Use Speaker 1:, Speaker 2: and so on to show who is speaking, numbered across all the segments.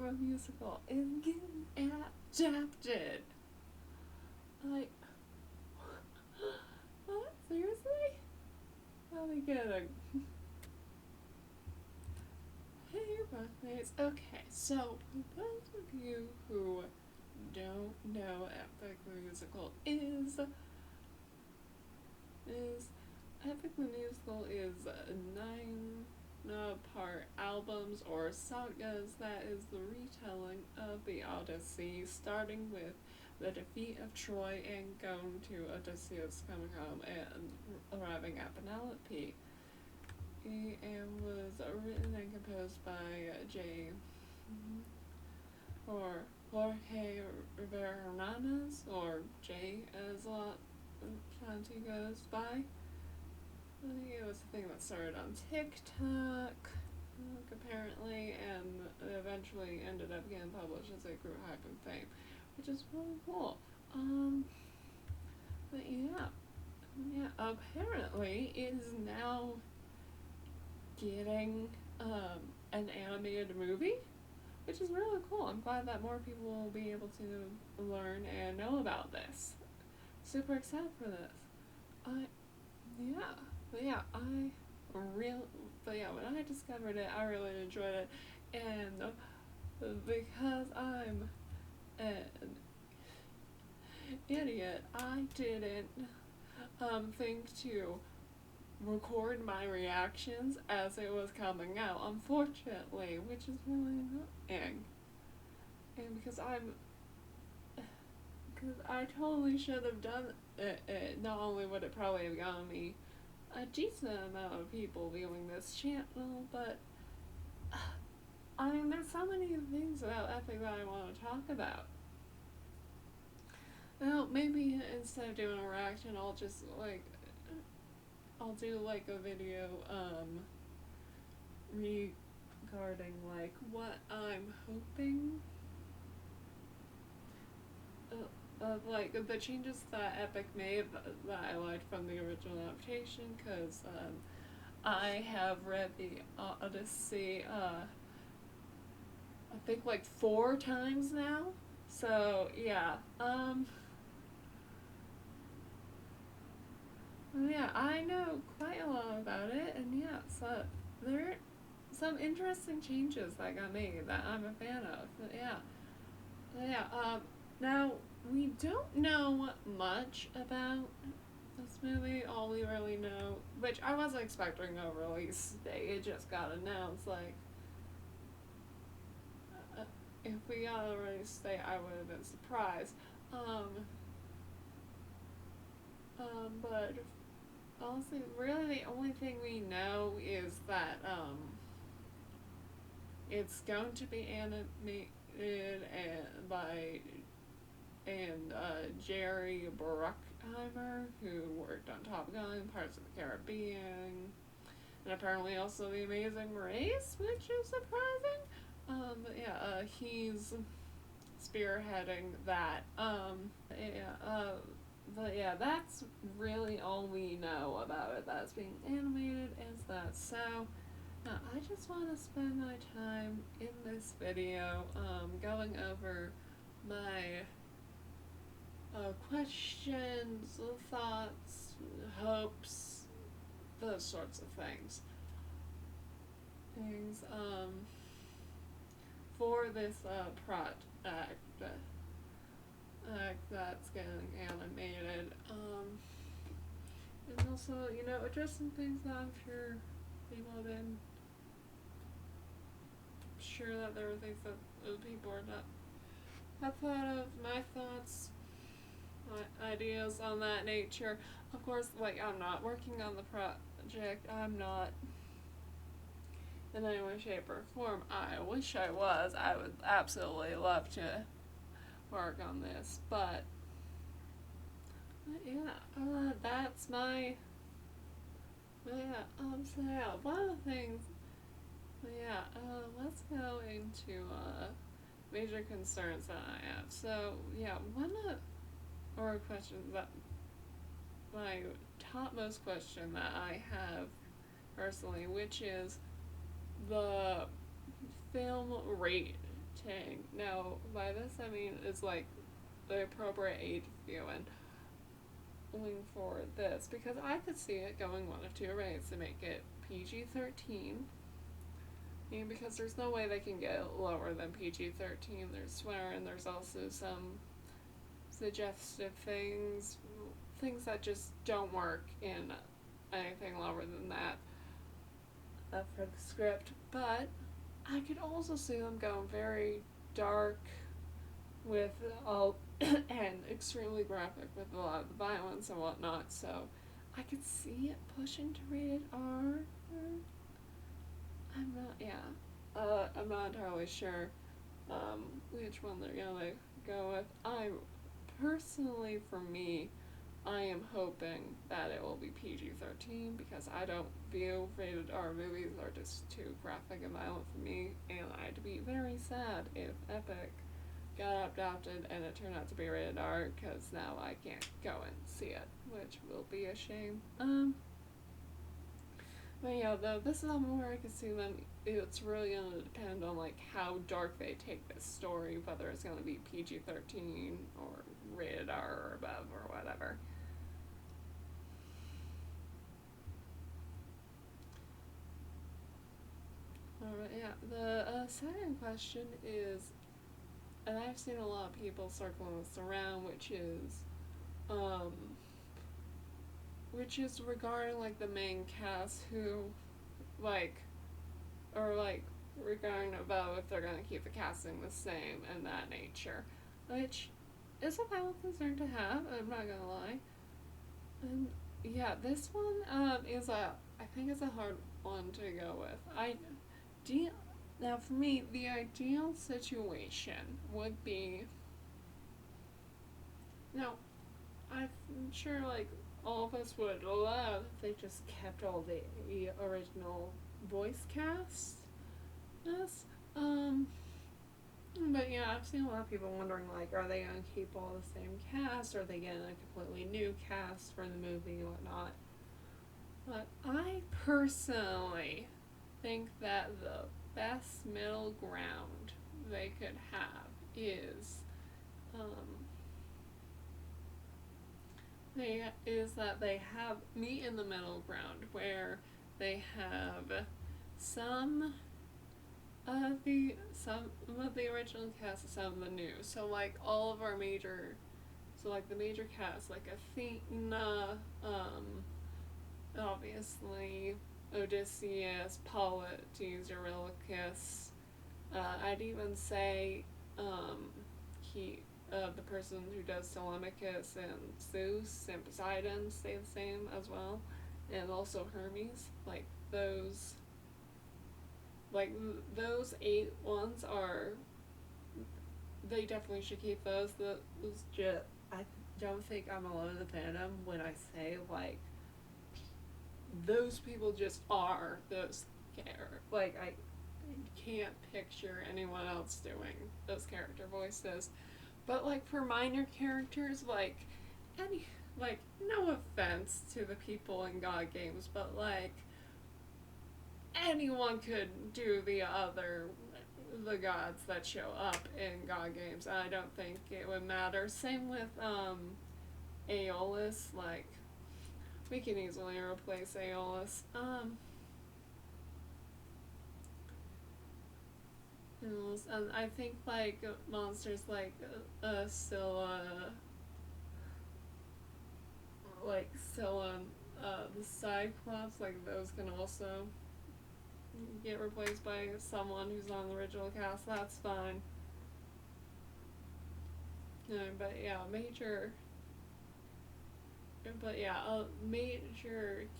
Speaker 1: from a musical is getting adapted. Like, what? Seriously? How they getting? Hey, buckmates. Okay, so for those of you who don't know, Epic the Musical is Epic the Musical is 9 part albums or sagas that is the retelling of the Odyssey, starting with the defeat of Troy and going to Odysseus coming home and arriving at Penelope. And was written and composed by J. or Jorge Rivera Hernandez, or J as a lot Shanti goes by. I think it was a thing that started on TikTok, apparently, and eventually ended up getting published as it grew hype and fame, which is really cool. But yeah, apparently it is now getting an animated movie, which is really cool. I'm glad that more people will be able to learn and know about this. Super excited for this. When I discovered it, I really enjoyed it, and because I'm an idiot, I didn't think to record my reactions as it was coming out, unfortunately, which is really annoying. And because I totally should have done it, not only would it probably have gotten me a decent amount of people viewing this channel, but I mean, there's so many things about Epic that I want to talk about. Well, maybe instead of doing a reaction, I'll do like a video regarding like what I'm hoping, like the changes that Epic made that I liked from the original adaptation, because I have read the Odyssey I think like 4 times now. So yeah, yeah, I know quite a lot about it, and yeah, so there are some interesting changes that got made that I'm a fan of. Now we don't know much about this movie. All we really know, which I wasn't expecting a release date, it just got announced. Like, if we got a release date, I would have been surprised. But honestly, really the only thing we know is that it's going to be animated by Jerry Bruckheimer, who worked on Top Gun, Pirates of the Caribbean, and apparently also The Amazing Race, which is surprising. He's spearheading that. But yeah, that's really all we know about it that's being animated is that. So, I just want to spend my time in this video going over my questions, thoughts, hopes, those sorts of things. For this project that's getting animated. And also, address some things that I'm sure people have been sure that there were things that people are not have thought of, my thoughts, my ideas on that nature. Of course, like, I'm not working on the project. I'm not in any way, shape, or form. I wish I was. I would absolutely love to work on this, but that's my. So yeah, one of the things. Let's go into major concerns that I have. So yeah, one of or questions that my topmost question that I have personally, which is the film rating rating. Now, by this I mean is like the appropriate age viewing for this, because I could see it going one of two ways to make it PG-13. Because there's no way they can get lower than PG-13. There's swearing, there's also some suggestive things that just don't work in anything lower than that for the script. But I could also see them going very dark with all and extremely graphic with a lot of the violence and whatnot. So I could see it pushing to rated R. I'm not entirely sure which one they're gonna go with. Personally, for me, I am hoping that it will be PG-13 because I don't feel rated R movies are just too graphic and violent for me, and I'd be very sad if Epic got adopted and it turned out to be rated R, because now I can't go and see it, which will be a shame. But yeah, though, this is something where I can see them. It's really gonna depend on like how dark they take this story, whether it's gonna be PG-13 or rated R or above or whatever. Alright, yeah. The second question is, and I've seen a lot of people circling this around, um, which is regarding like the main cast who, like, or like regarding about if they're gonna keep the casting the same and that nature, which is a valid concern to have. I'm not gonna lie. And yeah, this one is I think it's a hard one to go with. Now for me, the ideal situation would be. Now, I'm sure like all of us would love if they just kept all the original voice cast. Yes. But yeah, I've seen a lot of people wondering like, are they gonna keep all the same cast? Or are they getting a completely new cast for the movie and whatnot? But I personally think that the best middle ground they could have is that they have meet in the middle ground where they have some some of the original cast and some of the new. So like all of our major, so like the major cast like Athena, obviously Odysseus, Polites, Eurylochus. I'd even say the person who does Telemachus and Zeus and Poseidon stay the same as well, and also Hermes. Those 8 ones are. They definitely should keep those. I don't think I'm alone in the fandom when I say like those people just are those characters. Like I can't picture anyone else doing those character voices. But like for minor characters, no offense to the people in God games, but like anyone could do the gods that show up in God games. I don't think it would matter. Same with Aeolus. Like we can easily replace Aeolus. And I think like monsters like Scylla, the Cyclops, like those can also get replaced by someone who's on the original cast. That's fine. But yeah, major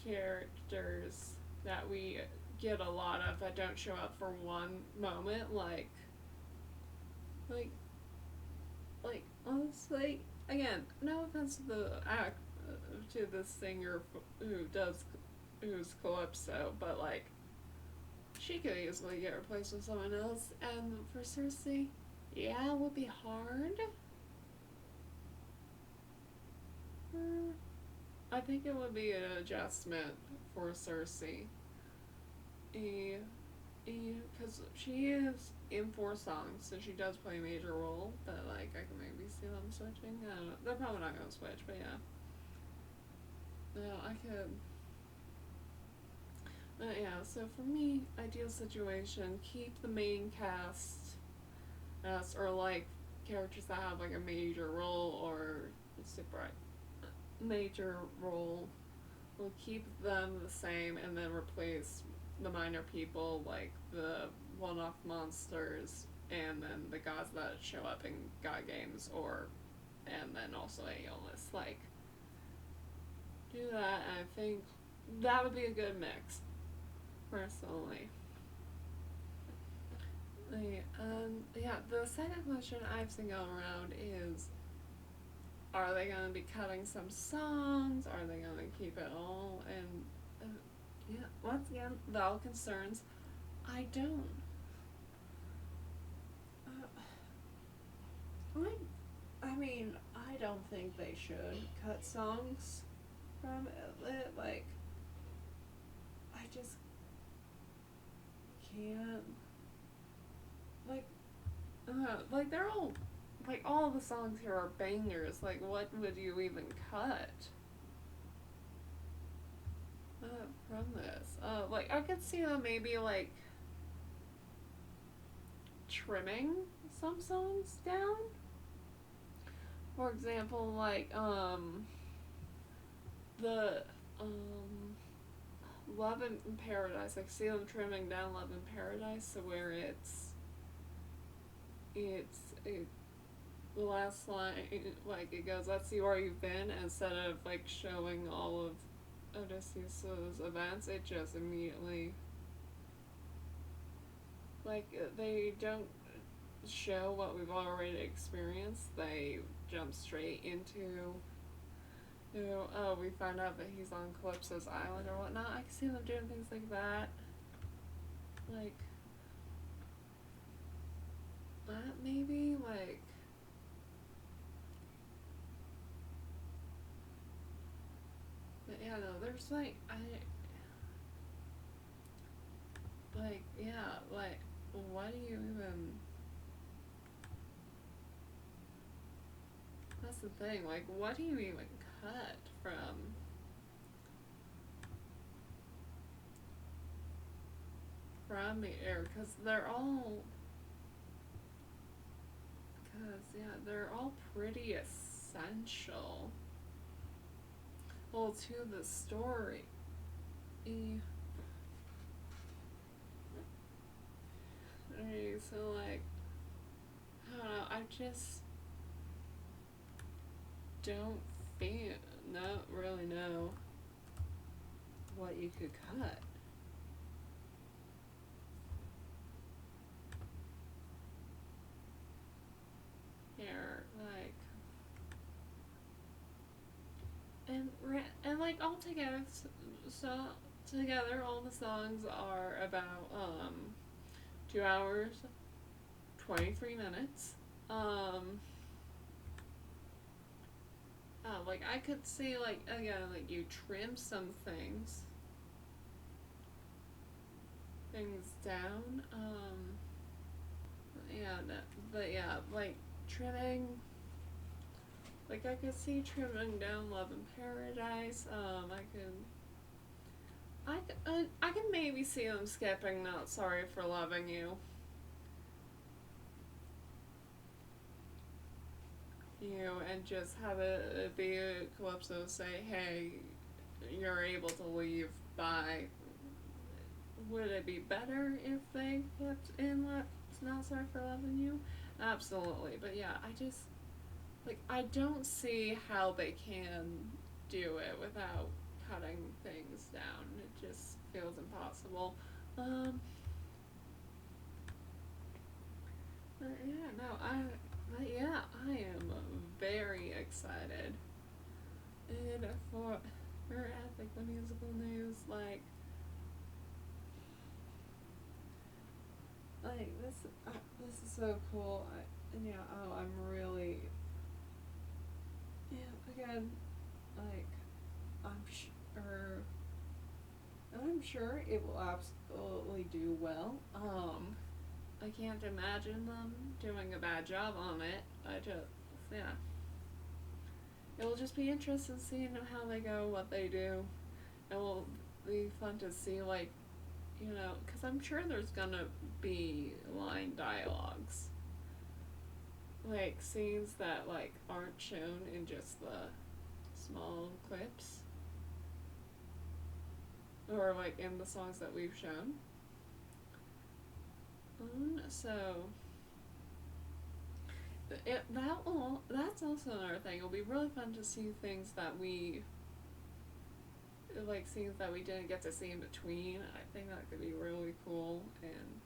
Speaker 1: characters that we get a lot of that don't show up for one moment, honestly, again, no offense to the singer who's Calypso, but like she could easily get replaced with someone else. And for Cersei, yeah, it would be hard. I think it would be an adjustment for Cersei. Because because she is in 4 songs, so she does play a major role. But like, I can maybe see them switching. I don't know. They're probably not gonna switch, but yeah. No, I could. But yeah, so for me, ideal situation: keep the main cast, or like characters that have like a major role or super major role. We'll keep them the same and then replace the minor people like the one-off monsters and then the gods that show up in god games or and then also a illness. Like do that and I think that would be a good mix, personally. Yeah, the second question I've seen going around is, are they going to be cutting some songs? Are they going to keep it all? And yeah, once again, valid concerns. I don't. I mean, I don't think they should cut songs from it. Like, I just can't. Like they're all the songs here are bangers. Like, what would you even cut from this? Like, I could see them maybe like trimming some songs down. For example, like the Love in Paradise. I see them trimming down Love in Paradise, so where the last line, like it goes, "Let's see where you've been," instead of like showing all of Odysseus's events, it just immediately, like, they don't show what we've already experienced. They jump straight into, oh, we find out that he's on Calypso's island or whatnot. I can see them doing things like that. Like, that maybe, like, but yeah, no, there's like, yeah, like, what do you even, that's the thing, like, what do you even cut from the air? Because yeah, they're all pretty essential, well, to the story. Okay, so like, I don't know, I just don't feel, not really know what you could cut. Here, like, and like all together, so together all the songs are about 2 hours 23 minutes. Like I could see, like, again, like you trim some things down. Yeah, no, but yeah, like trimming. Like I could see trimming down Love in Paradise. I can maybe see them skipping Not Sorry for Loving You. And just have it be Calypso say, hey, you're able to leave by. Would it be better if they kept in Not Sorry for Loving You? Absolutely. But yeah, I don't see how they can do it without cutting things down. It just feels impossible. But yeah, no, I am very excited. And for Epic the Musical News, this is so cool. I'm really, yeah, again, like, I'm sure it will absolutely do well. I can't imagine them doing a bad job on it. Yeah. It will just be interesting seeing how they go, what they do. It will be fun to see, like, because I'm sure there's gonna be line dialogues. Like, scenes that, like, aren't shown in just the small clips. Or, like, in the songs that we've shown. So that's also another thing. It'll be really fun to see things that we like, scenes that we didn't get to see in between. I think that could be really cool. And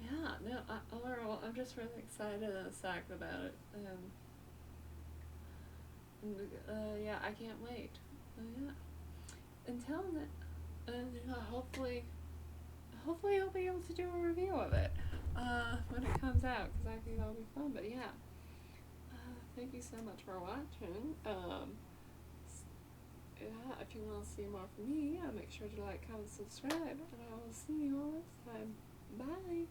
Speaker 1: yeah, no, overall, I'm just really excited and psyched about it. Yeah, I can't wait. Yeah, until then, and hopefully I'll be able to do a review of it when it comes out, because I think that'll be fun. But yeah, thank you so much for watching. Yeah, if you want to see more from me, make sure to like, comment, subscribe, and I will see you all next time. Bye!